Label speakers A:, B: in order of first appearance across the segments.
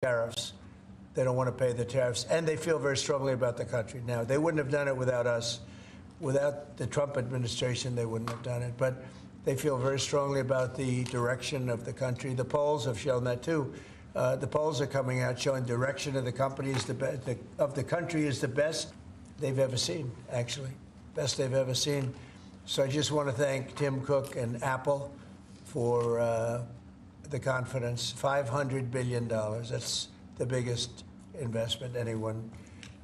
A: tariffs. They don't want to pay the tariffs, and they feel very strongly about the country. Now, they wouldn't have done it without us. Without the Trump administration, they wouldn't have done it. But they feel very strongly about the direction of the country. The polls have shown that too. The polls are coming out showing direction of the company is of the country is the best they've ever seen. Actually, best they've ever seen. So I just want to thank Tim Cook and Apple for the confidence. $500 billion. That's the biggest investment anyone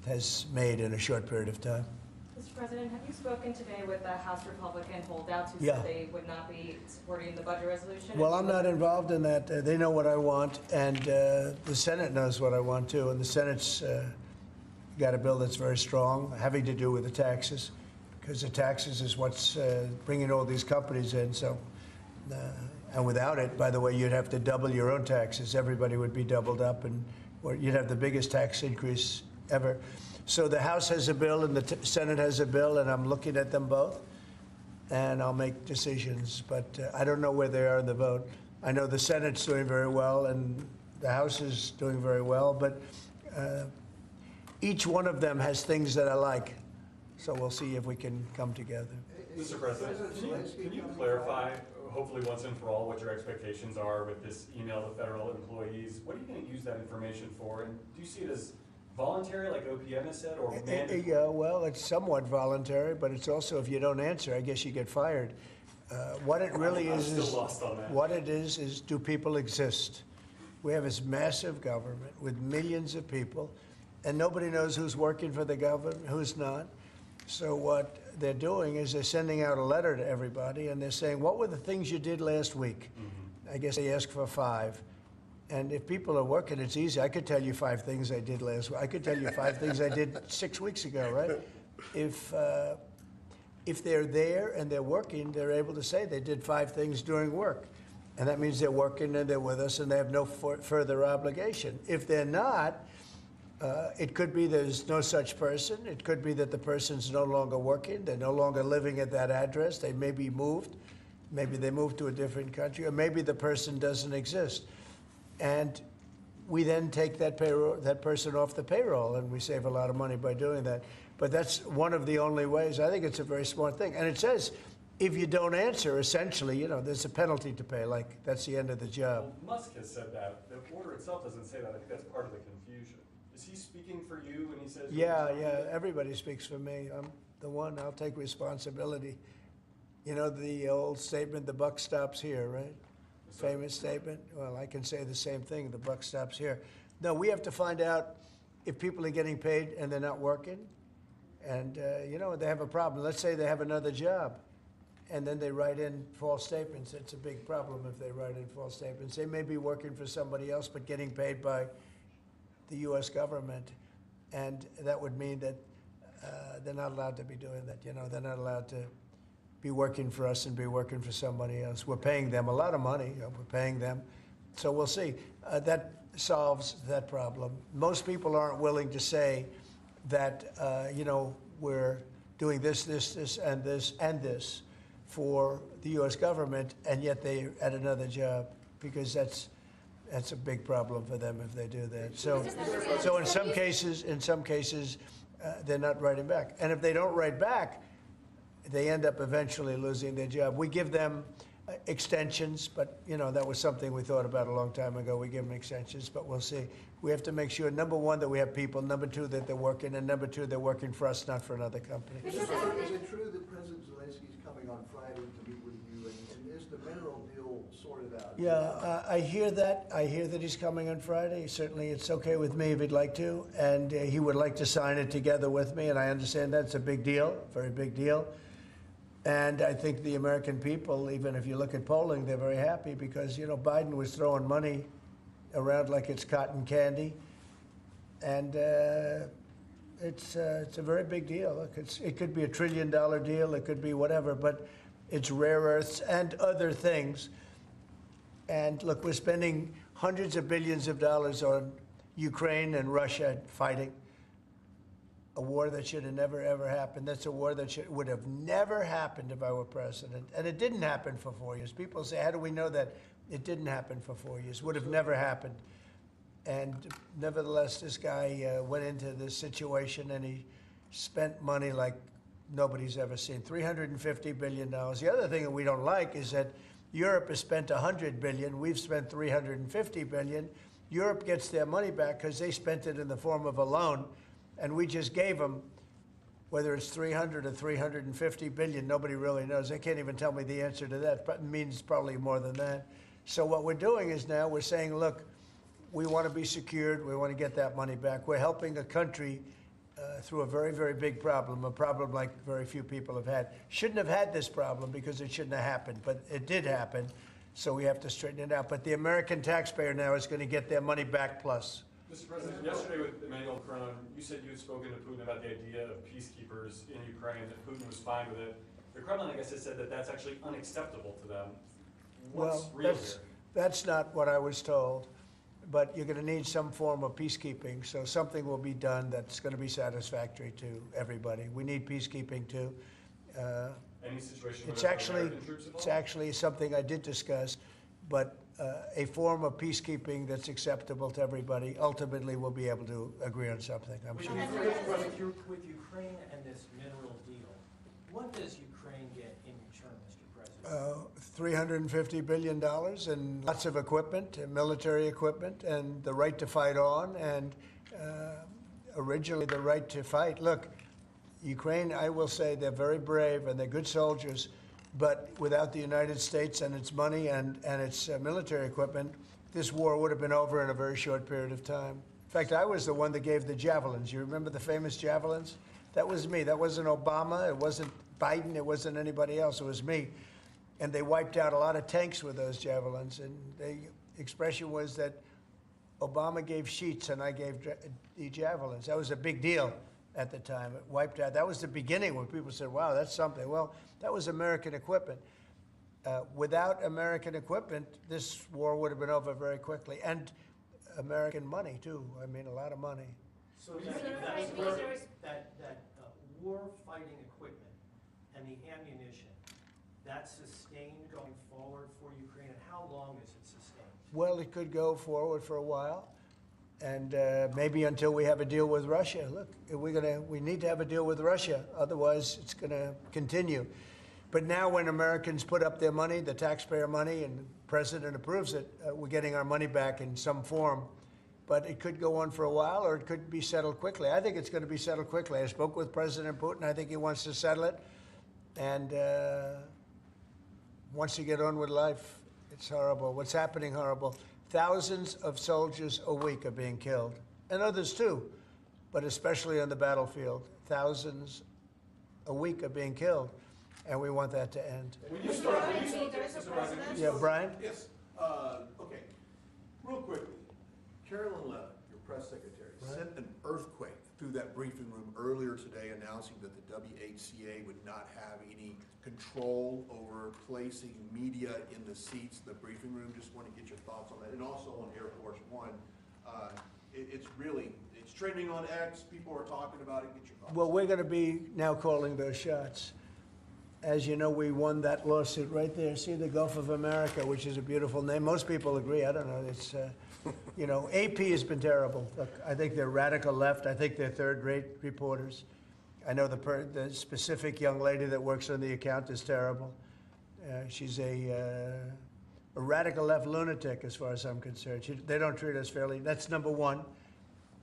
A: has made in a short period of time.
B: Mr. President, have you spoken today with the House Republican holdouts who
A: Yeah.
B: said they would not be supporting the budget resolution?
A: Well, I'm not involved in that. They know what I want, and the Senate knows what I want too. And the Senate's got a bill that's very strong, having to do with the taxes, because the taxes is what's bringing all these companies in. So, and without it, by the way, you'd have to double your own taxes. Everybody would be doubled up, and you'd have the biggest tax increase ever. So the House has a bill and the Senate has a bill, and I'm looking at them both, and I'll make decisions. But I don't know where they are in the vote. I know the Senate's doing very well, and the House is doing very well. But each one of them has things that I like. So we'll see if we can come together.
C: Mr. President, can you clarify, hopefully once and for all, what your expectations are with this email to federal employees? What are you going to use that information for? And do you see it as voluntary, like OPM has said, or mandatory?
A: Yeah, well, it's somewhat voluntary, but it's also, if you don't answer, I guess you get fired. What it really
C: I'm
A: is,
C: still lost on that.
A: What it is do people exist? We have this massive government with millions of people, and nobody knows who's working for the government, who's not. So what they're doing is they're sending out a letter to everybody, and they're saying, what were the things you did last week? I guess they ask for 5. And if people are working, it's easy. I could tell you 5 things I did last week. I could tell you 5 things I did 6 weeks ago, right? If they're there and they're working, they're able to say they did 5 things during work. And that means they're working and they're with us and they have no further obligation. If they're not, it could be there's no such person. It could be that the person's no longer working. They're no longer living at that address. They may be moved. Maybe they moved to a different country, or maybe the person doesn't exist. And we then take that person off the payroll, and we save a lot of money by doing that. But that's one of the only ways. I think it's a very smart thing. And it says, if you don't answer, essentially, there's a penalty to pay. Like, that's the end of the job.
C: Well, Musk has said that. The order itself doesn't say that. I think that's part of the confusion. Is he speaking for you when he says?
A: Yeah. Everybody speaks for me. I'm the one. I'll take responsibility. You know the old statement, the buck stops here, right? Famous statement. Well, I can say the same thing. The buck stops here. No, we have to find out if people are getting paid and they're not working, and they have a problem. Let's say they have another job, and then they write in false statements. It's a big problem if they write in false statements. They may be working for somebody else but getting paid by the U.S. government, and that would mean that they're not allowed to be doing that. They're not allowed to be working for us and be working for somebody else. We're paying them a lot of money. We're paying them. So we'll see. That solves that problem. Most people aren't willing to say that, we're doing this, and this, and this for the U.S. government, and yet they're at another job, because that's a big problem for them if they do that. So in some cases, they're not writing back. And if they don't write back, they end up eventually losing their job. We give them extensions, but that was something we thought about a long time ago. We give them extensions, but we'll see. We have to make sure, number one, that we have people, number two, that they're working, and number two, they're working for us, not for another company.
D: Is it true that President Zelensky is coming on Friday to meet with you, and is the mineral deal sorted out?
A: Yeah, I hear that. I hear that he's coming on Friday. Certainly, it's okay with me if he'd like to, and he would like to sign it together with me, and I understand that's a big deal, very big deal. And I think the American people, even if you look at polling, they're very happy because, Biden was throwing money around like it's cotton candy. And it's a very big deal. Look, it could be $1 trillion deal. It could be whatever, but it's rare earths and other things. And look, we're spending hundreds of billions of dollars on Ukraine and Russia fighting. A war that should have never, ever happened. That's a war that would have never happened if I were president. And it didn't happen for 4 years. People say, how do we know that? It didn't happen for 4 years. Would have never happened. And nevertheless, this guy went into this situation and he spent money like nobody's ever seen, $350 billion. The other thing that we don't like is that Europe has spent $100 billion, we've spent $350 billion. Europe gets their money back because they spent it in the form of a loan, and we just gave them, whether it's 300 or 350 billion, nobody really knows. They can't even tell me the answer to that, but it means probably more than that. So what we're doing is now we're saying, look, we want to be secured, we want to get that money back. We're helping a country through a very, very big problem, a problem like very few people have had. Shouldn't have had this problem because it shouldn't have happened, but it did happen, so we have to straighten it out. But the American taxpayer now is going to get their money back plus.
C: Mr. President, yesterday with Emmanuel Macron, you said you had spoken to Putin about the idea of peacekeepers in Ukraine, that Putin was fine with it. The Kremlin, I guess, has said that that's actually unacceptable to them. What's real here?
A: That's not what I was told. But you're going to need some form of peacekeeping, so something will be done that's going to be satisfactory to everybody. We need peacekeeping too.
C: Any situation
A: It's
C: where
A: actually
C: American troops involved?
A: it's actually something I did discuss, but a form of peacekeeping that's acceptable to everybody. Ultimately, we'll be able to agree on something, I'm sure.
E: With Ukraine and this mineral deal, what does Ukraine get in return, Mr. President?
A: $350 billion and lots of equipment, military equipment, and the right to fight on, and originally the right to fight. Look, Ukraine, I will say, they're very brave and they're good soldiers, but without the United States and its money and its military equipment, this war would have been over in a very short period of time. In fact, I was the one that gave the javelins. You remember the famous javelins? That was me. That wasn't Obama. It wasn't Biden. It wasn't anybody else. It was me. And they wiped out a lot of tanks with those javelins. And the expression was that Obama gave sheets and I gave the javelins. That was a big deal at the time. It wiped out. That was the beginning when people said, wow, that's something. Well, that was American equipment. Without American equipment, this war would have been over very quickly. And American money, too. I mean, a lot of money.
E: So
B: that
E: that war-fighting equipment and the ammunition, that's sustained going forward for Ukraine, and how long is it sustained?
A: Well, it could go forward for a while, and maybe until we have a deal with Russia. Look, we need to have a deal with Russia, otherwise it's going to continue. But now when Americans put up their money, the taxpayer money, and the president approves it, we're getting our money back in some form. But it could go on for a while, or it could be settled quickly. I think it's going to be settled quickly. I spoke with President Putin. I think he wants to settle it, and wants to get on with life. It's horrible. What's happening horrible. Thousands of soldiers a week are being killed, and others too, but especially on the battlefield. Thousands a week are being killed, and we want that to end.
C: Mr. President,
A: Yeah, Brian?
F: Yes, okay. Real quickly, Carolyn Levitt, your press secretary, sent an earthquake through that briefing room earlier today announcing that the WHCA would not have any control over placing media in the seats in the briefing room. Just want to get your thoughts on that. And also on Air Force One, it's trending on X. People are talking about it. Get your thoughts.
A: Well, we're going to be now calling those shots. As you know, we won that lawsuit right there. See, the Gulf of America, which is a beautiful name. Most people agree. I don't know. It's, you know, AP has been terrible. Look, I think they're radical left. I think they're third-rate reporters. I know the specific young lady that works on the account is terrible. She's a radical left lunatic, as far as I'm concerned. They don't treat us fairly. That's number one.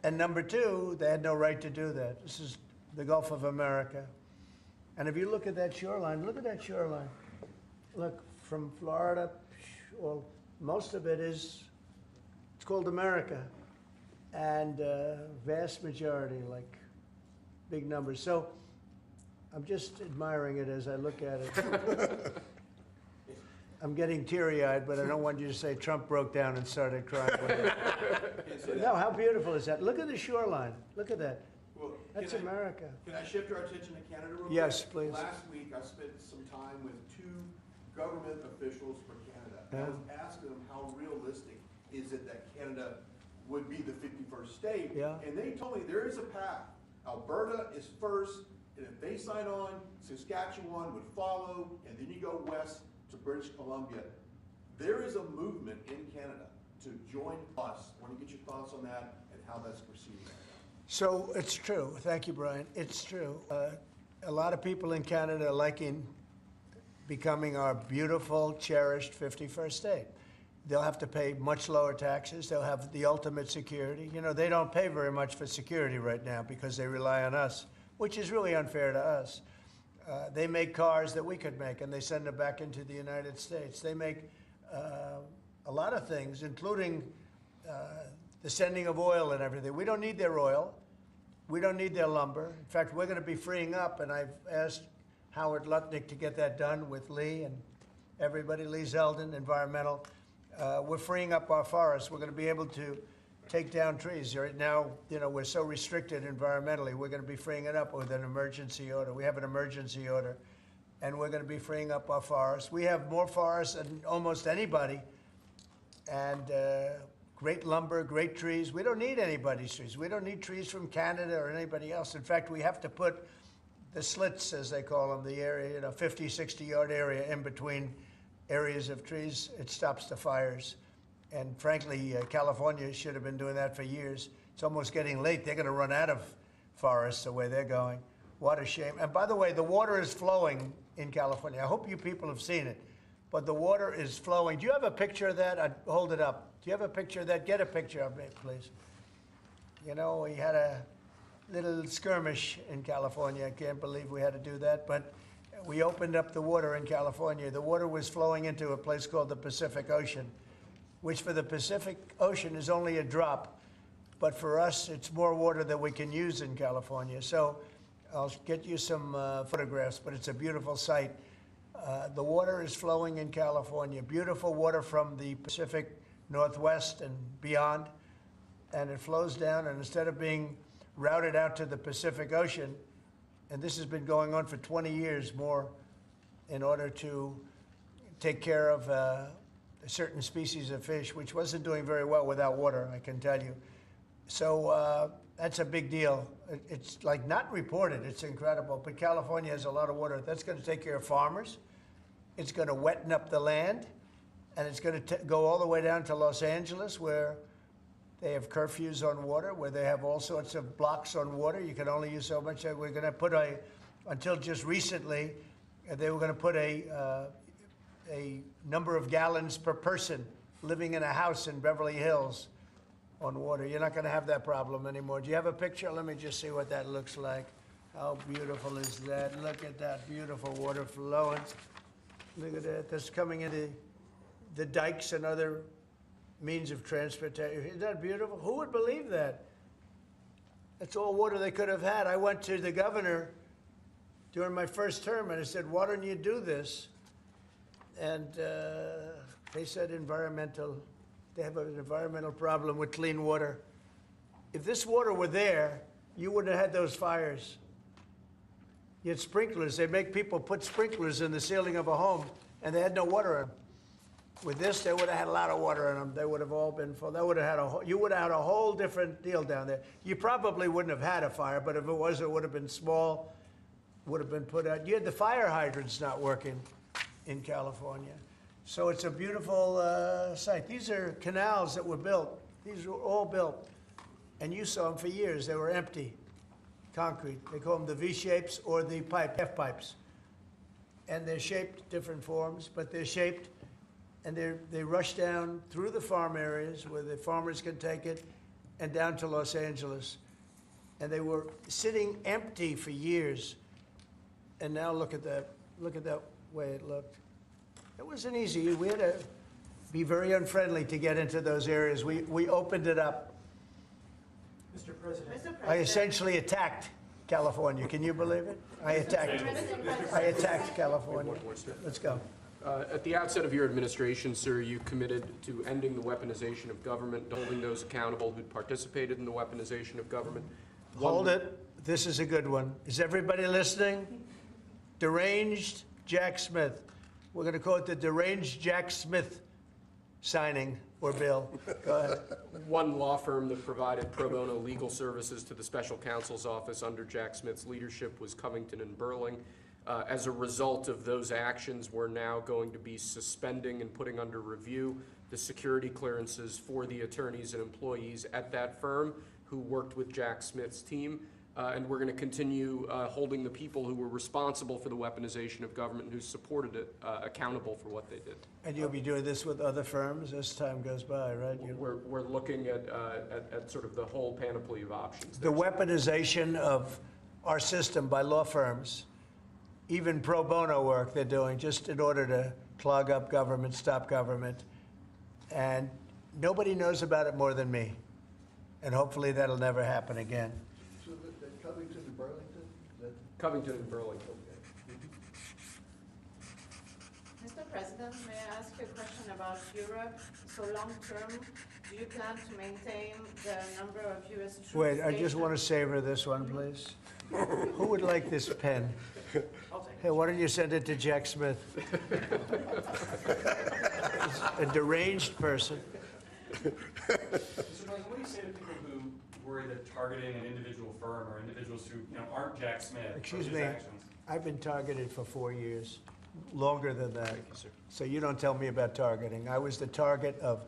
A: And number two, they had no right to do that. This is the Gulf of America. And if you look at that shoreline, look at that shoreline. Look, from Florida, well, most of it is, it's called America. And vast majority, like big numbers. So I'm just admiring it as I look at it. I'm getting teary-eyed, but I don't want you to say Trump broke down and started crying. No, how beautiful is that? Look at the shoreline. Look at that.
F: Well,
A: That's America.
F: Can I shift our attention to Canada real quick?
A: Yes, please.
F: Last week, I spent some time with two government officials for Canada. I was asking them how realistic is it that Canada would be the 51st state?
A: Yeah.
F: And they told me there is a path. Alberta is first, and if they sign on, Saskatchewan would follow, and then you go west to British Columbia. There is a movement in Canada to join us. I want to get your thoughts on that and how that's proceeding.
A: So it's true. Thank you, Brian. It's true. A lot of people in Canada are liking becoming our beautiful, cherished 51st state. They'll have to pay much lower taxes. They'll have the ultimate security. You know, they don't pay very much for security right now because they rely on us, which is really unfair to us. They make cars that we could make, and they send them back into the United States. They make a lot of things, including the sending of oil and everything. We don't need their oil. We don't need their lumber. In fact, we're going to be freeing up, and I've asked Howard Lutnick to get that done with Lee and everybody, Lee Zeldin, environmental. We're freeing up our forests. We're going to be able to take down trees. Right now, you know, we're so restricted environmentally. We're going to be freeing it up with an emergency order. We have an emergency order, and we're going to be freeing up our forests. We have more forests than almost anybody, and great lumber, great trees. We don't need anybody's trees. We don't need trees from Canada or anybody else. In fact, we have to put the slits, as they call them, the area, you know, 50, 60-yard area in between areas of trees. It stops the fires. And frankly, California should have been doing that for years. It's almost getting late. They're going to run out of forests the way they're going. What a shame. And by the way, the water is flowing in California. I hope you people have seen it. But the water is flowing. Do you have a picture of that? I'd hold it up. Do you have a picture of that? Get a picture of it, please. You know, we had a little skirmish in California. I can't believe we had to do that. But we opened up the water in California. The water was flowing into a place called the Pacific Ocean, which for the Pacific Ocean is only a drop. But for us, it's more water than we can use in California. So I'll get you some photographs, but it's a beautiful sight. The water is flowing in California. Beautiful water from the Pacific Northwest and beyond. And it flows down, and instead of being routed out to the Pacific Ocean, and this has been going on for 20 years more in order to take care of a certain species of fish, which wasn't doing very well without water, I can tell you. So that's a big deal. It's like not reported. It's incredible. But California has a lot of water. That's going to take care of farmers. It's going to wetten up the land. And it's going to go all the way down to Los Angeles, where they have curfews on water, where they have all sorts of blocks on water. You can only use so much. We're going to put until just recently, they were going to put a number of gallons per person living in a house in Beverly Hills on water. You're not going to have that problem anymore. Do you have a picture? Let me just see what that looks like. How beautiful is that? Look at that beautiful water flowing. Look at that. That's coming into the dikes and other means of transportation. Isn't that beautiful? Who would believe that? That's all water they could have had. I went to the governor during my first term and I said, why don't you do this? And they said they have an environmental problem with clean water. If this water were there, you wouldn't have had those fires. You had sprinklers. They make people put sprinklers in the ceiling of a home, and they had no water in them. With this, they would have had a lot of water in them. They would have all been full. They would have had you would have had a whole different deal down there. You probably wouldn't have had a fire, but if it was, it would have been small, would have been put out. You had the fire hydrants not working in California. So it's a beautiful site. These are canals that were built. These were all built. And you saw them for years. They were empty, concrete. They call them the V-shapes or the half pipes. And they're shaped different forms, but they're shaped. And they rush down through the farm areas where the farmers can take it and down to Los Angeles. And they were sitting empty for years. And now look at that. Look at that way it looked. It wasn't easy. We had to be very unfriendly to get into those areas. We opened it up.
E: Mr. President.
A: I essentially attacked California. Can you believe it? I attacked California. Let's go.
G: At the outset of your administration, sir, you committed to ending the weaponization of government, holding those accountable who participated in the weaponization of government.
A: Hold it. This is a good one. Is everybody listening? Deranged Jack Smith. We're going to call it the Deranged Jack Smith signing or bill. Go ahead.
G: One law firm that provided pro bono legal services to the special counsel's office under Jack Smith's leadership was Covington & Burling. As a result of those actions, we're now going to be suspending and putting under review the security clearances for the attorneys and employees at that firm who worked with Jack Smith's team. And we're going to continue holding the people who were responsible for the weaponization of government and who supported it accountable for what they did.
A: And you'll be doing this with other firms as time goes by, right?
G: We're looking at sort of the whole panoply of options.
A: The weaponization of our system by law firms, even pro bono work they're doing just in order to clog up government, stop government. And nobody knows about it more than me. And hopefully that'll never happen again.
D: So that Covington and Burlington,
G: Covington and Burlington.
H: Mr. President, may I ask you a question about Europe? So long term, do you plan to maintain the number of U.S. troops
A: Wait, I just
H: stationed?
A: want to savor this one, please. Who would like this pen?
E: I'll take
A: Hey, why don't you send it to Jack Smith? He's a deranged person.
C: Mr. President, what do you say to people who worry that targeting an individual firm or individuals who aren't Jack Smith for
A: Excuse
C: his
A: me,
C: actions?
A: I've been targeted for 4 years, longer than that. So you don't tell me about targeting. I was the target of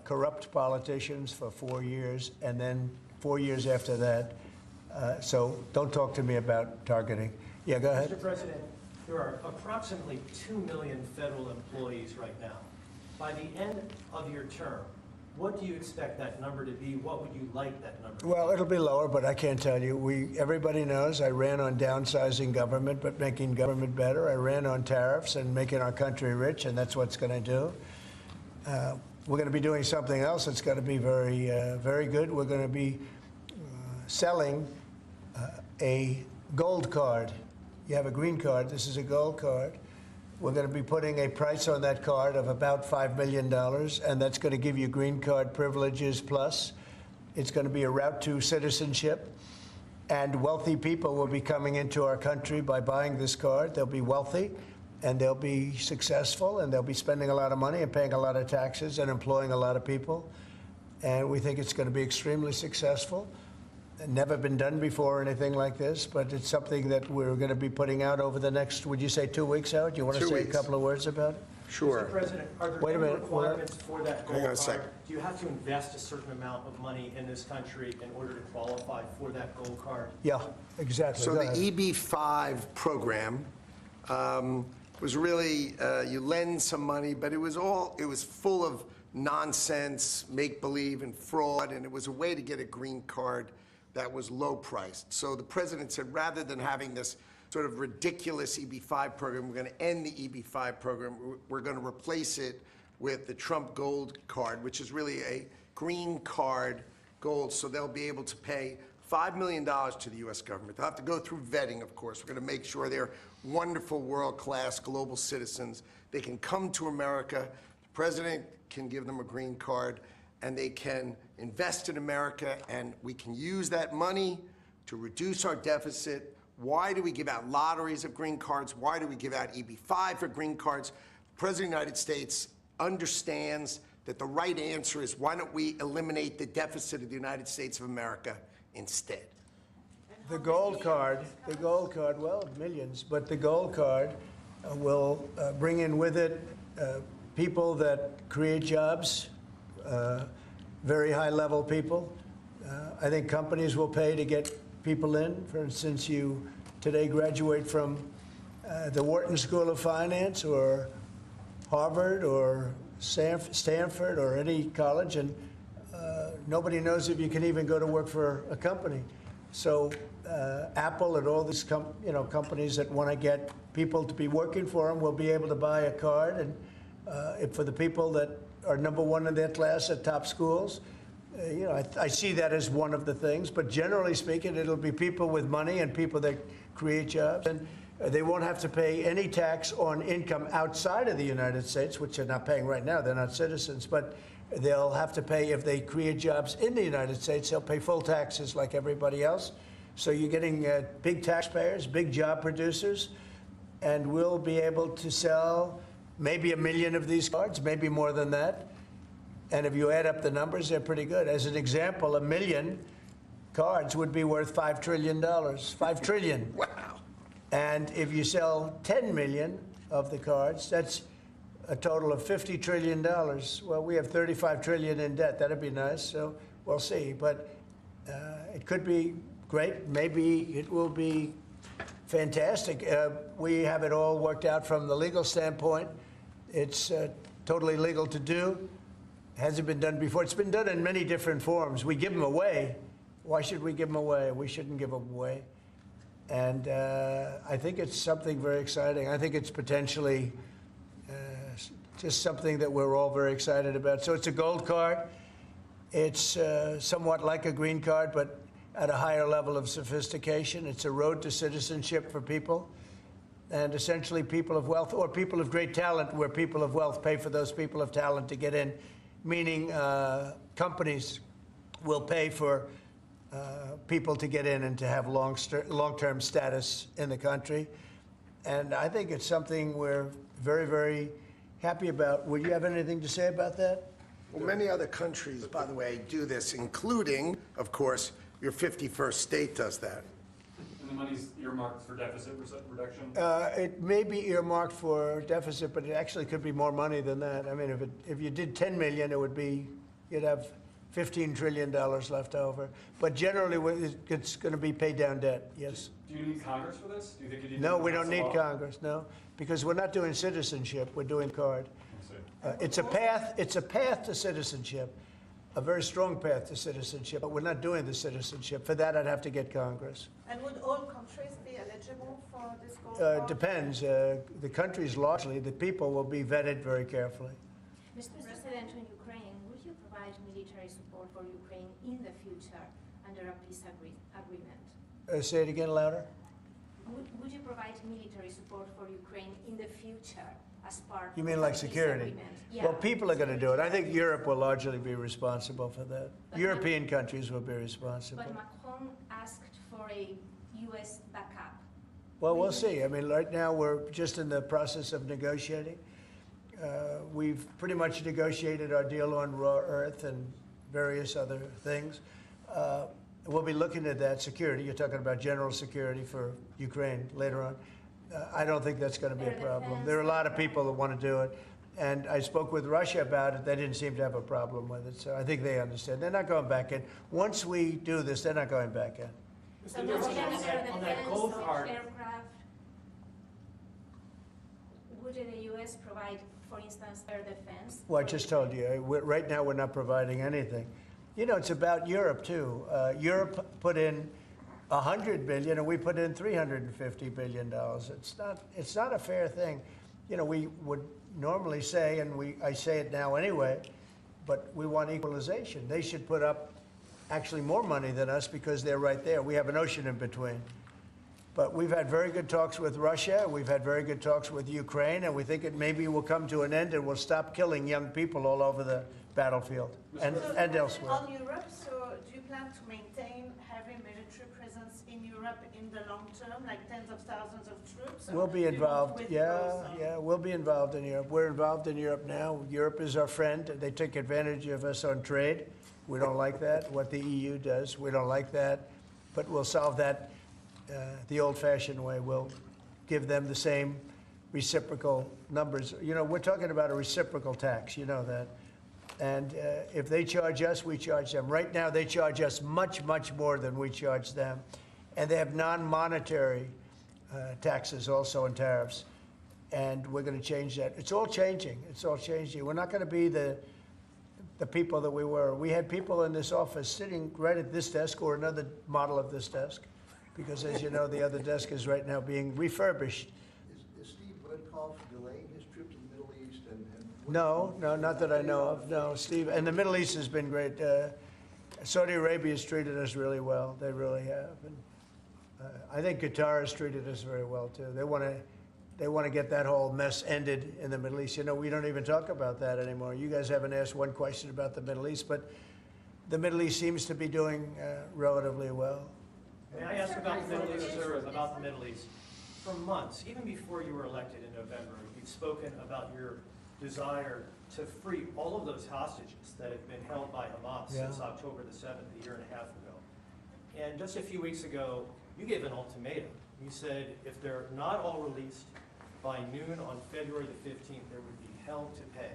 A: corrupt politicians for 4 years, and then 4 years after that. So don't talk to me about targeting. Yeah, go ahead.
E: Mr. President, there are approximately 2 million federal employees right now. By the end of your term, what do you expect that number to be? What would you like that number to be?
A: Well, it'll be lower, but I can't tell you. Everybody knows I ran on downsizing government, but making government better. I ran on tariffs and making our country rich, and that's what's going to do. We're going to be doing something else that's going to be very, very good. We're going to be selling a gold card. You have a green card. This is a gold card. We're going to be putting a price on that card of about $5 million, and that's going to give you green card privileges plus. It's going to be a route to citizenship, and wealthy people will be coming into our country by buying this card. They'll be wealthy, and they'll be successful, and they'll be spending a lot of money and paying a lot of taxes and employing a lot of people. And we think it's going to be extremely successful. Never been done before or anything like this, but it's something that we're going to be putting out over the next, would you say 2 weeks, Howard? You want to
I: 2
A: say
I: weeks.
A: a couple of words about it?
I: Sure.
E: Mr. President, are there
A: Wait a
E: any
A: minute.
E: requirements for that gold
I: Hang on a
E: card?
I: second.
E: Do you have to invest a certain amount of money in this country in order to qualify for that gold card?
A: Yeah, exactly.
I: So
A: Go
I: the
A: ahead.
I: EB-5 program was really, you lend some money, but it was full of nonsense, make-believe, and fraud, and it was a way to get a green card that was low-priced. So the president said, rather than having this sort of ridiculous EB-5 program, we're going to end the EB-5 program. We're going to replace it with the Trump Gold Card, which is really a green card gold, so they'll be able to pay $5 million to the U.S. government. They'll have to go through vetting, of course. We're going to make sure they're wonderful, world-class global citizens. They can come to America. The president can give them a green card, and they can invest in America, and we can use that money to reduce our deficit. Why do we give out lotteries of green cards? Why do we give out EB-5 for green cards? The President of the United States understands that the right answer is, why don't we eliminate the deficit of the United States of America instead?
A: The gold card, well, millions, but the gold card will bring in with it people that create jobs, very high-level people. I think companies will pay to get people in. For instance, you today graduate from the Wharton School of Finance or Harvard or Stanford or any college, and nobody knows if you can even go to work for a company. So Apple and all these companies that want to get people to be working for them will be able to buy a card, and for the people that are number one in their class at top schools, I see that as one of the things. But generally speaking, it'll be people with money and people that create jobs, and they won't have to pay any tax on income outside of the United States, which they're not paying right now. They're not citizens, but they'll have to pay if they create jobs in the United States. They'll pay full taxes like everybody else. So you're getting big taxpayers, big job producers, and we'll be able to sell maybe 1 million of these cards, maybe more than that. And if you add up the numbers, they're pretty good. As an example, 1 million cards would be worth $5 trillion. $5 trillion.
I: Wow.
A: And if you sell 10 million of the cards, that's a total of $50 trillion. Well, we have 35 trillion in debt. That'd be nice. So we'll see. But it could be great. Maybe it will be fantastic. We have it all worked out from the legal standpoint. It's totally legal to do. Hasn't been done before. It's been done in many different forms. We give them away. Why should we give them away? We shouldn't give them away. And I think it's something very exciting. I think it's potentially just something that we're all very excited about. So it's a gold card. It's somewhat like a green card, but at a higher level of sophistication. It's a road to citizenship for people. And essentially people of wealth or people of great talent, where people of wealth pay for those people of talent to get in, meaning companies will pay for people to get in and to have long-term status in the country. And I think it's something we're very, very happy about. Would you have anything to say about that?
I: Well, many other countries, by the way, do this, including, of course, your 51st state does that.
C: And the money's earmarked for deficit reduction?
A: It may be earmarked for deficit, but it actually could be more money than that. I mean, if you did 10 million, it would be, you'd have $15 trillion left over. But generally, it's going to be paid down debt, yes.
C: Do you need Congress for this? Do you think you need
A: No,
C: to
A: we
C: pass
A: don't
C: a
A: need
C: law?
A: Congress, no, because we're not doing citizenship, we're doing card.
C: I see.
A: It's a path to citizenship, a very strong path to citizenship, but we're not doing the citizenship. For that, I'd have to get Congress.
H: And would all countries be eligible for this gold card?
A: Depends. The countries largely, the people will be vetted very carefully.
J: Mr. President, on Ukraine, would you provide military support for Ukraine in the future under a peace agreement?
A: Say it again louder.
J: Would you provide military support for Ukraine in the future as part
A: You mean
J: of
A: like
J: a peace
A: security?
J: agreement? Yeah.
A: Well, people are going to do it. I think Europe will largely be responsible for that.
J: But
A: European countries will be responsible.
J: But Macron asked for a U.S. backup.
A: Well, we'll see. I mean, right now we're just in the process of negotiating. We've pretty much negotiated our deal on raw earth and various other things. We'll be looking at that security. You're talking about general security for Ukraine later on. I don't think that's going to be a problem. There are a lot of people that want to do it. And I spoke with Russia about it. They didn't seem to have a problem with it. So I think they understand. They're not going back in. Once we do this, they're not going back in.
J: So
E: Mr.
J: would
E: President,
J: air
E: on that
J: defense,
E: gold card,
J: aircraft, would the U.S. provide, for instance, air defense?
A: Well, I just told you, right now we're not providing anything. You know, it's about Europe, too. Europe put in $100 billion, and we put in $350 billion. It's not a fair thing. You know, we would normally say, and I say it now anyway, but we want equalization. They should put up actually more money than us because they're right there. We have an ocean in between. But we've had very good talks with Russia. We've had very good talks with Ukraine, and we think it maybe will come to an end and we'll stop killing young people all over the battlefield and elsewhere.
H: On Europe, so do you plan to maintain heavy military presence in Europe in the long term, like tens of thousands of troops? or
A: We'll be
H: you won't
A: involved.
H: withdraw some?
A: Yeah, we'll be involved in Europe. We're involved in Europe now. Europe is our friend. They take advantage of us on trade. We don't like that, what the EU does. We don't like that. But we'll solve that the old-fashioned way. We'll give them the same reciprocal numbers. You know, we're talking about a reciprocal tax. You know that. And if they charge us, we charge them. Right now, they charge us much, much more than we charge them. And they have non-monetary taxes also and tariffs. And we're going to change that. It's all changing. It's all changing. We're not going to be the people that we were. We had people in this office sitting right at this desk or another model of this desk, because as you know, the other desk is right now being refurbished.
D: Is Steve Woodcock delaying his trip to the Middle East?
A: No, not that I know of. No, Steve. And the Middle East has been great. Saudi Arabia has treated us really well. They really have. And I think Qatar has treated us very well too. They want to get that whole mess ended in the Middle East. You know, we don't even talk about that anymore. You guys haven't asked one question about the Middle East, but the Middle East seems to be doing relatively well.
E: may I ask about the Middle East, sir, about the Middle East? For months, even before you were elected in November, you've spoken about your desire to free all of those hostages that have been held by Hamas since October the 7th, a year and a half ago. And just a few weeks ago, you gave an ultimatum You said if they're not all released by noon on February the 15th, there would be hell to pay.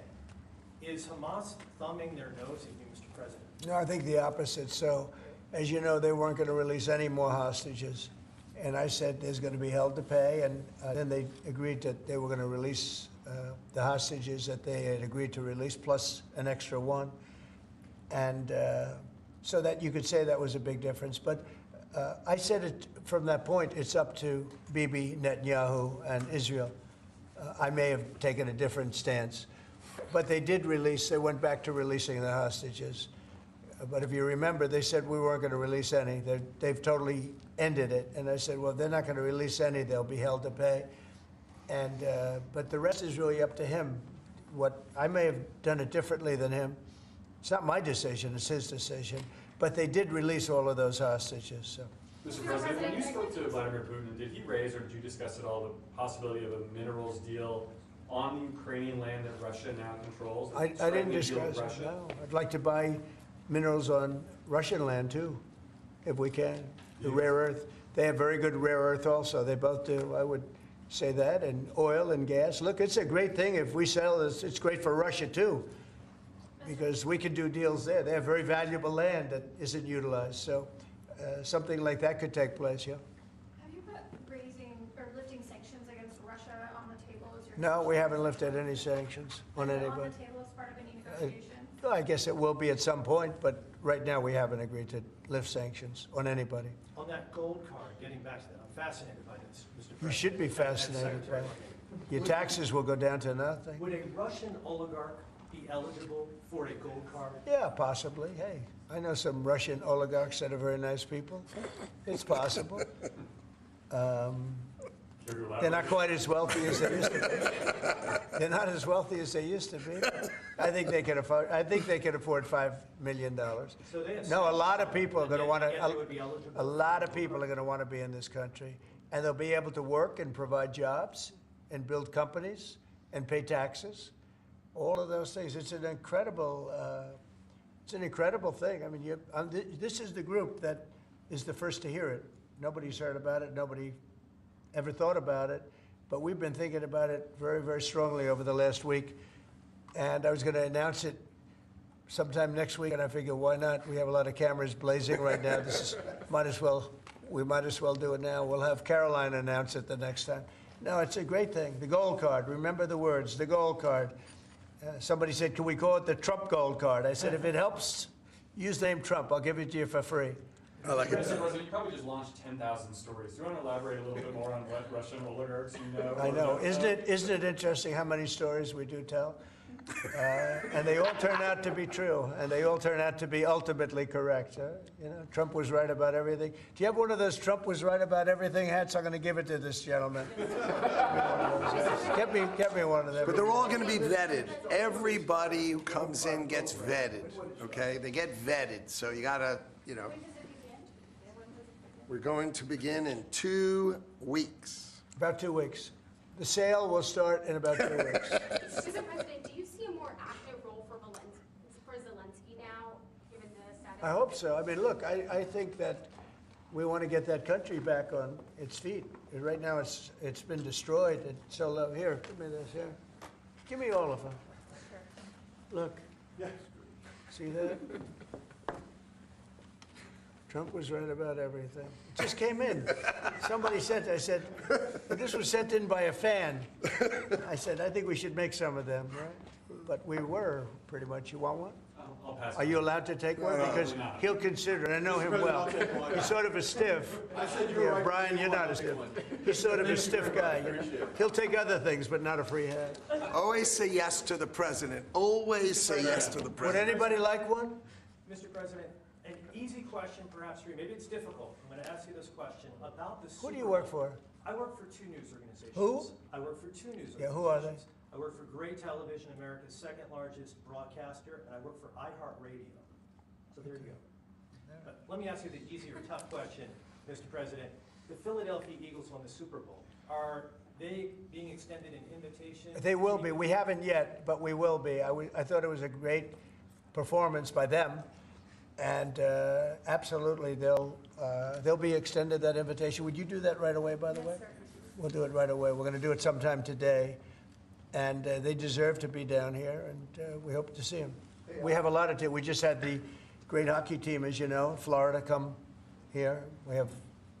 E: Is Hamas thumbing their nose at you, Mr. President?
A: No, I think the opposite. So, as you know, they weren't going to release any more hostages. And I said there's going to be hell to pay. And then they agreed that they were going to release the hostages that they had agreed to release, plus an extra one. And so that you could say that was a big difference. But I said it from that point, it's up to Bibi Netanyahu and Israel. I may have taken a different stance. But they did release, they went back to releasing the hostages. But if you remember, they said we weren't going to release any. They've totally ended it. And I said, well, they're not going to release any. They'll be held to pay. And but the rest is really up to him. What I may have done it differently than him. It's not my decision, it's his decision. But they did release all of those hostages. So.
C: Mr. President, when you spoke to Vladimir Putin, did he raise or did you discuss at all the possibility of a minerals deal on the Ukrainian land that Russia now controls?
A: I didn't discuss it, no. I'd like to buy minerals on Russian land too, if we can. The rare earth. They have very good rare earth also. They both do, I would say that, and oil and gas. Look, it's a great thing if we sell this. It's great for Russia too, because we can do deals there. They have very valuable land that isn't utilized. So something like that could take place, yeah.
K: Have you put raising or lifting sanctions against Russia on the table as your
A: No, we haven't lifted any sanctions on
K: Is it
A: anybody.
K: on the table as part of any negotiation?
A: I guess it will be at some point, but right now we haven't agreed to lift sanctions on anybody.
E: On that gold card, getting back to that, I'm fascinated by this, Mr. President.
A: You should be
E: And
A: fascinated by
E: Secretary.
A: it. Your taxes will go down to nothing.
E: Would a Russian oligarch be eligible for a gold card?
A: Yeah, possibly. Hey, I know some Russian oligarchs that are very nice people. It's possible. They're not quite as wealthy as they used to be. They're not as wealthy as they used to be. I think they can afford. I think they can afford $5 million.
E: So they have
A: No, a lot of
E: sanctions,
A: people are
E: and
A: going to
E: yet-
A: want
E: yet they would be
A: to.
E: eligible
A: A lot of people are going to want to be in this country, and they'll be able to work and provide jobs and build companies and pay taxes. All of those things. It's an incredible. It's an incredible thing. I mean, this is the group that is the first to hear it. Nobody's heard about it. Nobody ever thought about it. But we've been thinking about it very, very strongly over the last week. And I was going to announce it sometime next week, and I figured, why not? We have a lot of cameras blazing right now. We might as well do it now. We'll have Caroline announce it the next time. No, it's a great thing. The gold card. Remember the words, the gold card. Somebody said, can we call it the Trump gold card? I said, if it helps, use the name Trump. I'll give it to you for free.
F: I like it.
C: Mr. President, you probably just launched 10,000 stories. Do you want to elaborate a little bit more on what Russian oligarchs you know?
A: I know. Isn't it interesting how many stories we do tell? And they all turn out to be true, and they all turn out to be ultimately correct. You know, Trump was right about everything. Do you have one of those Trump was right about everything hats? I'm going to give it to this gentleman. Get me one of them.
I: But they're all going to be vetted. Everybody who comes in gets vetted, okay? They get vetted, so you got to, you know. We're going to begin in 2 weeks.
A: About 2 weeks. The sale will start in about 2 weeks.
K: Mr. President, do you see a more active role for Zelensky now, given the status?
A: I hope so. I mean, look, I think that we want to get that country back on its feet. And right now, it's been destroyed. And so, here, give me this here. Give me all of them. Look. See that? Trump was right about everything. It just came in. Somebody sent, I said, this was sent in by a fan. I said, I think we should make some of them, right? But we were, pretty much. You want one?
C: I'll pass.
A: Are you allowed to take one? Because he'll consider it. I know him well. He's sort of a stiff.
F: I said you were right.
A: Brian, you're not a stiff. He's sort of a stiff guy. You know? He'll take other things, but not a free hat.
I: Always say yes to the president. Always say yes to the
A: Would
I: president.
A: anybody like one?
E: Mr. President, an easy question perhaps for you, maybe it's difficult. I'm going to ask you this question about the
A: Who do you
E: Super
A: work
E: Bowl.
A: for?
E: I work for 2 news organizations.
A: Who?
E: I work for 2 news organizations.
A: Yeah, who are they?
E: I work for Gray Television, America's second largest broadcaster, and I work for iHeartRadio. So there you go. But let me ask you the easier, tough question, Mr. President. The Philadelphia Eagles won the Super Bowl. Are they being extended an invitation?
A: They will be. We haven't yet, but we will be. I thought it was a great performance by them. And absolutely, they'll be extended that invitation. Would you do that right away, by the way? We'll do it right away. We're going to do it sometime today. And they deserve to be down here, and we hope to see them. We have a lot of we just had the great hockey team, as you know, Florida come here. We have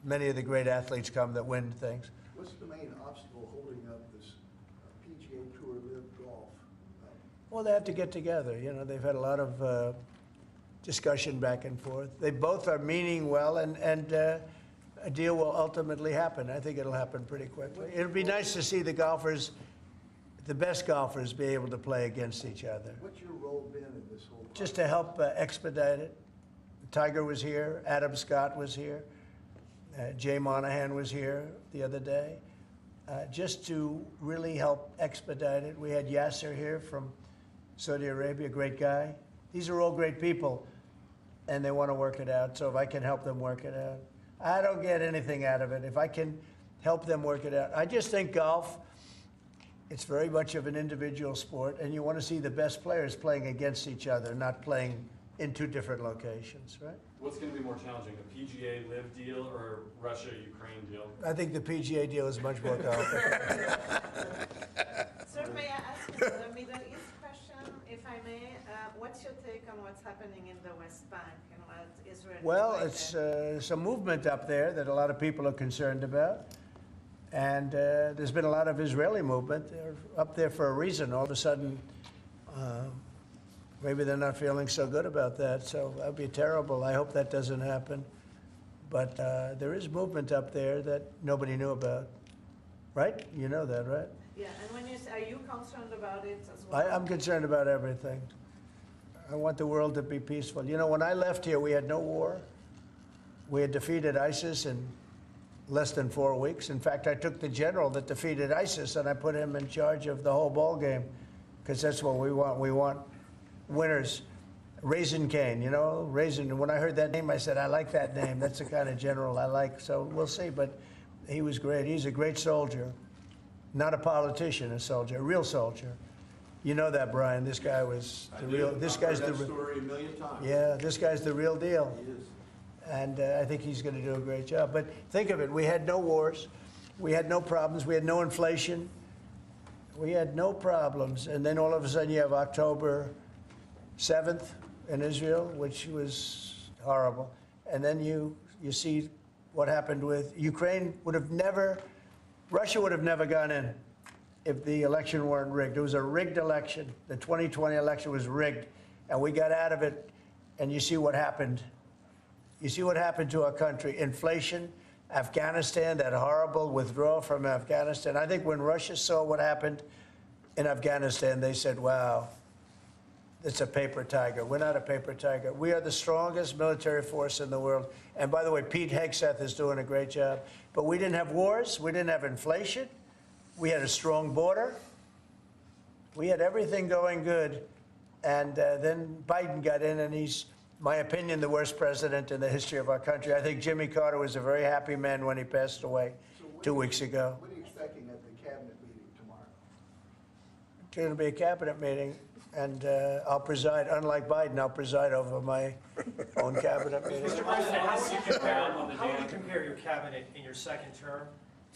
A: many of the great athletes come that win things.
D: What's the main obstacle holding up this PGA Tour Live Golf?
A: Well, they have to get together. You know, they've had a lot of discussion back and forth. They both are meaning well, and a deal will ultimately happen. I think it'll happen pretty quickly. It'll be nice to see the golfers, the best golfers, be able to play against each other.
D: What's your role been in this whole process?
A: Just to help expedite it. Tiger was here, Adam Scott was here, Jay Monahan was here the other day, just to really help expedite it. We had Yasser here from Saudi Arabia, great guy. These are all great people, and they want to work it out. So if I can help them work it out, I don't get anything out of it. If I can help them work it out. I just think golf, it's very much of an individual sport, and you want to see the best players playing against each other, not playing in two different locations, right?
C: What's going to be more challenging, a PGA Live deal or Russia-Ukraine deal?
A: I think the PGA deal is much more complicated.
H: Sir, may I ask you the Middle East question, if I may? What's your take on what's happening in the West Bank and what Israel is
A: Well,
H: doing
A: it's
H: there?
A: some movement up there that a lot of people are concerned about. And there's been a lot of Israeli movement. They're up there for a reason. All of a sudden, maybe they're not feeling so good about that. So that would be terrible. I hope that doesn't happen. But there is movement up there that nobody knew about. Right? You know that, right?
H: Yeah, and when you say, are you concerned about it as well?
A: I'm concerned about everything. I want the world to be peaceful. You know, when I left here, we had no war. We had defeated ISIS in less than 4 weeks. In fact, I took the general that defeated ISIS and I put him in charge of the whole ball game, because that's what we want. We want winners. Raisin Cane, you know, Raisin. When I heard that name, I said, I like that name. That's the kind of general I like. So we'll see. But he was great. He's a great soldier. Not a politician, a soldier, a real soldier. You know that, Brian. This guy was the real. This guy's the.
F: Story a million times.
A: Yeah, this guy's the real deal.
F: He is.
A: And I think he's going to do a great job. But think of it. We had no wars. We had no problems. We had no inflation. We had no problems. And then all of a sudden you have October 7th in Israel, which was horrible. And then you see what happened with Ukraine. Russia would have never gone in if the election weren't rigged. It was a rigged election. The 2020 election was rigged. And we got out of it. And you see what happened. You see what happened to our country. Inflation, Afghanistan, that horrible withdrawal from Afghanistan. I think when Russia saw what happened in Afghanistan, they said, wow, it's a paper tiger. We're not a paper tiger. We are the strongest military force in the world. And by the way, Pete Hegseth is doing a great job. But we didn't have wars. We didn't have inflation. We had a strong border. We had everything going good. And then Biden got in, and he's, my opinion, the worst president in the history of our country. I think Jimmy Carter was a very happy man when he passed away 2 weeks ago.
D: What are you expecting at the cabinet meeting tomorrow?
A: It's going to be a cabinet meeting, and I'll preside. Unlike Biden, I'll preside over my own cabinet meeting.
E: Mr. President, how would you compare your cabinet in your second term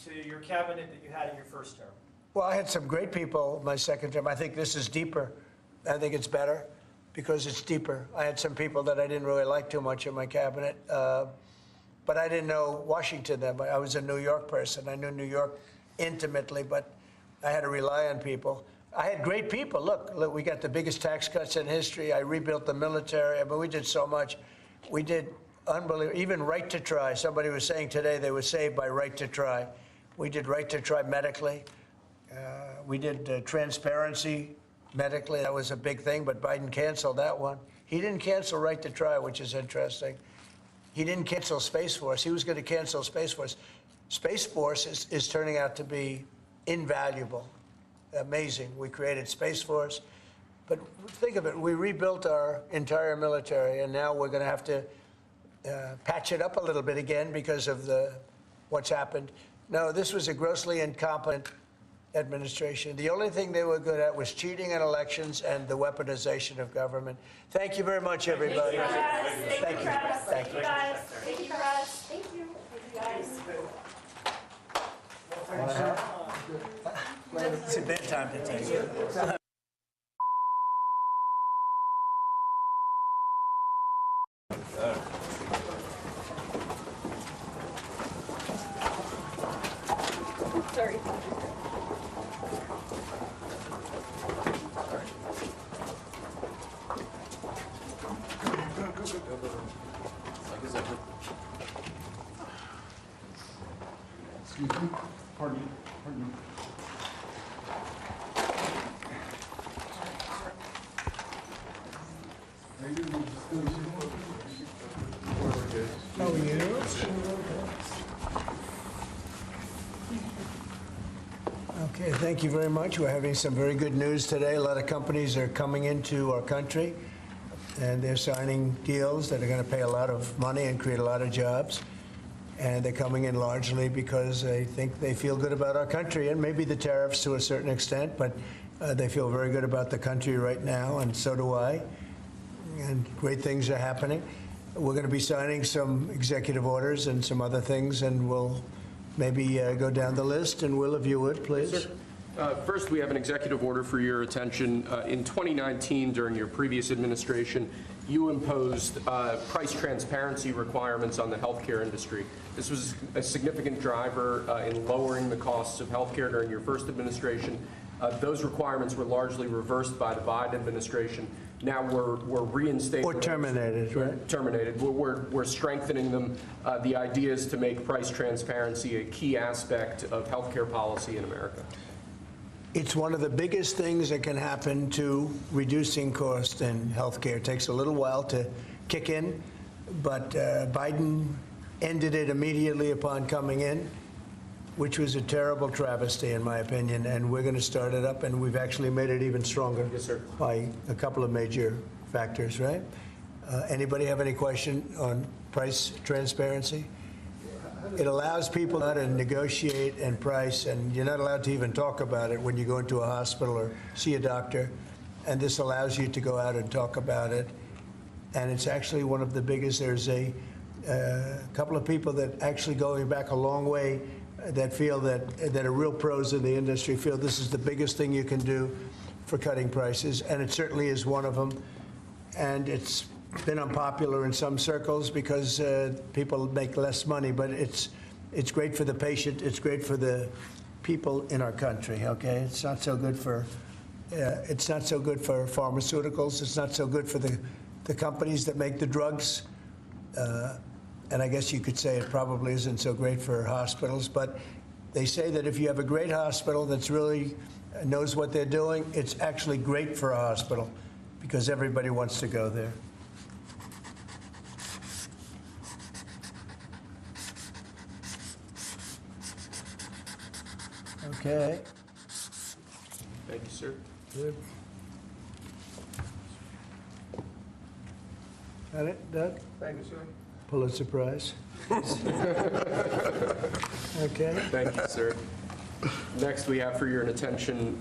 E: to your cabinet that you had in your first term?
A: Well, I had some great people my second term. I think this is deeper. I think it's better because it's deeper. I had some people that I didn't really like too much in my cabinet, but I didn't know Washington then. I was a New York person. I knew New York intimately, but I had to rely on people. I had great people. Look, we got the biggest tax cuts in history. I rebuilt the military. I mean, we did so much. We did unbelievable. Even right to try. Somebody was saying today they were saved by right to try. We did right to try medically. We did transparency medically. That was a big thing, but Biden canceled that one. He didn't cancel right to try, which is interesting. He didn't cancel Space Force. He was going to cancel Space Force. Space Force is turning out to be invaluable. Amazing. We created Space Force. But think of it. We rebuilt our entire military, and now we're going to have to patch it up a little bit again because of what's happened. No, this was a grossly incompetent administration. The only thing they were good at was cheating in elections and the weaponization of government. Thank you very much, everybody.
L: Thank you, guys.
A: Thank you.
L: Guys, thank you, guys. Thank you. Thank you, guys.
A: It's a bedtime to take it.
L: Sorry.
M: Excuse me, pardon me, pardon me.
A: How are you? Okay, thank you very much. We're having some very good news today. A lot of companies are coming into our country, and they're signing deals that are going to pay a lot of money and create a lot of jobs. And they're coming in largely because they think they feel good about our country, and maybe the tariffs to a certain extent, but they feel very good about the country right now, and so do I. And great things are happening. We're going to be signing some executive orders and some other things, and we'll maybe go down the list. And Will, if you would, please.
G: First, we have an executive order for your attention. In 2019, during your previous administration, you imposed price transparency requirements on the healthcare industry. This was a significant driver in lowering the costs of healthcare during your first administration. Those requirements were largely reversed by the Biden administration. Now we're reinstating
A: Or terminated, right?
G: Terminated. We're strengthening them. The idea is to make price transparency a key aspect of healthcare policy in America.
A: It's one of the biggest things that can happen to reducing cost in healthcare. It takes a little while to kick in, but Biden ended it immediately upon coming in, which was a terrible travesty, in my opinion, and we're going to start it up, and we've actually made it even stronger.
G: Yes, sir.
A: By a couple of major factors, right? Anybody have any question on price transparency? It allows people to negotiate and price, and you're not allowed to even talk about it when you go into a hospital or see a doctor, and this allows you to go out and talk about it, and it's actually one of the biggest. There's a couple of people that actually going back a long way that feel that are real pros in the industry feel this is the biggest thing you can do for cutting prices, and it certainly is one of them. And it's been unpopular in some circles because people make less money, but it's great for the patient. It's great for the people in our country. Okay, it's not so good for pharmaceuticals. It's not so good for the companies that make the drugs. And I guess you could say it probably isn't so great for hospitals, but they say that if you have a great hospital that's really knows what they're doing, it's actually great for a hospital because everybody wants to go there. Okay.
G: Thank you, sir.
A: Good. Got it, Doug?
D: Thank you, sir.
A: Pulitzer Prize. Okay.
G: Thank you, sir. Next, we have for your attention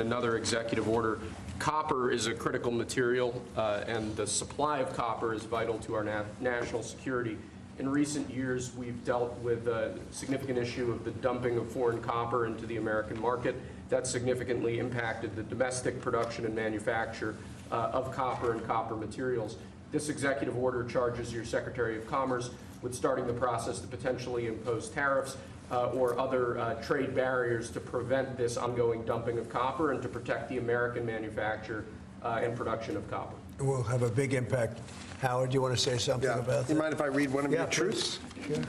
G: another executive order. Copper is a critical material, and the supply of copper is vital to our national security. In recent years, we've dealt with a significant issue of the dumping of foreign copper into the American market. That significantly impacted the domestic production and manufacture of copper and copper materials. This executive order charges your Secretary of Commerce with starting the process to potentially impose tariffs or other trade barriers to prevent this ongoing dumping of copper and to protect the American manufacture and production of copper.
A: Will have a big impact. Howard, do you want to say something about that?
I: You mind if I read one of your truths?
A: Sure.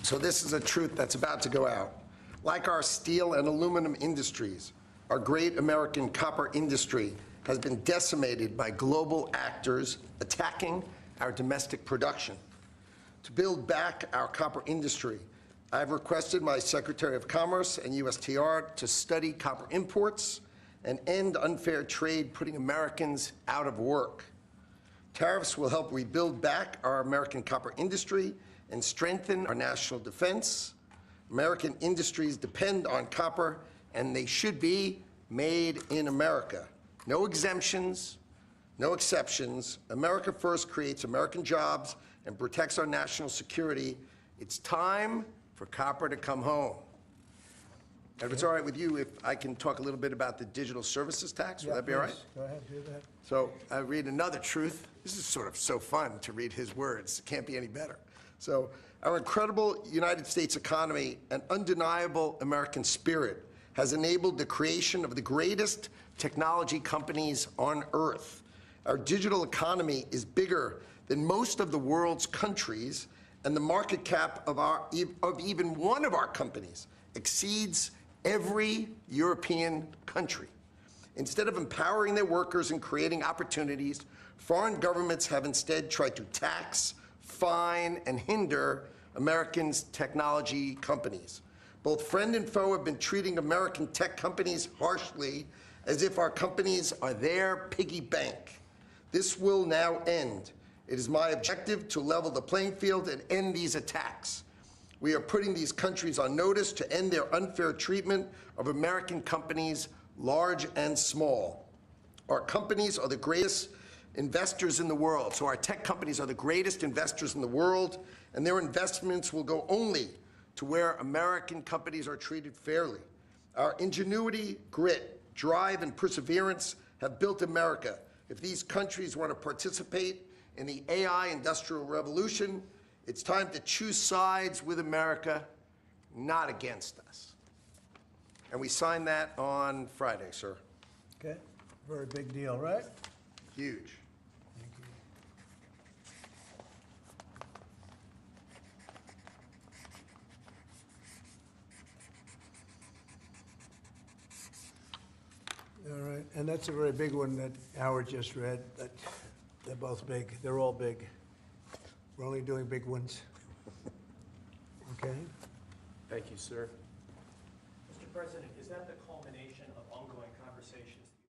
I: So this is a truth that's about to go out. Like our steel and aluminum industries, our great American copper industry has been decimated by global actors attacking our domestic production. To build back our copper industry, I've requested my Secretary of Commerce and USTR to study copper imports and end unfair trade putting Americans out of work. Tariffs will help rebuild back our American copper industry and strengthen our national defense. American industries depend on copper, and they should be made in America. No exemptions, no exceptions. America First creates American jobs and protects our national security. It's time for copper to come home. And if it's all right with you, if I can talk a little bit about the digital services tax, would that be all right?
A: Please, go ahead, do that.
I: So I read another truth. This is sort of so fun to read his words. It can't be any better. So our incredible United States economy and undeniable American spirit has enabled the creation of the greatest technology companies on earth. Our digital economy is bigger than most of the world's countries, and the market cap of even one of our companies exceeds every European country. Instead of empowering their workers and creating opportunities, foreign governments have instead tried to tax, fine, and hinder Americans' technology companies. Both friend and foe have been treating American tech companies harshly, as if our companies are their piggy bank. This will now end. It is my objective to level the playing field and end these attacks. We are putting these countries on notice to end their unfair treatment of American companies, large and small. Our companies are the greatest investors in the world. So our tech companies are the greatest investors in the world, and their investments will go only to where American companies are treated fairly. Our ingenuity, grit, drive, and perseverance have built America. If these countries want to participate in the AI industrial revolution, it's time to choose sides with America, not against us. And we signed that on Friday, sir.
A: Okay, very big deal, right?
I: Huge.
A: All right, and that's a very big one that Howard just read, but they're both big. They're all big. We're only doing big ones. Okay?
G: Thank you, sir.
E: Mr. President, is that the call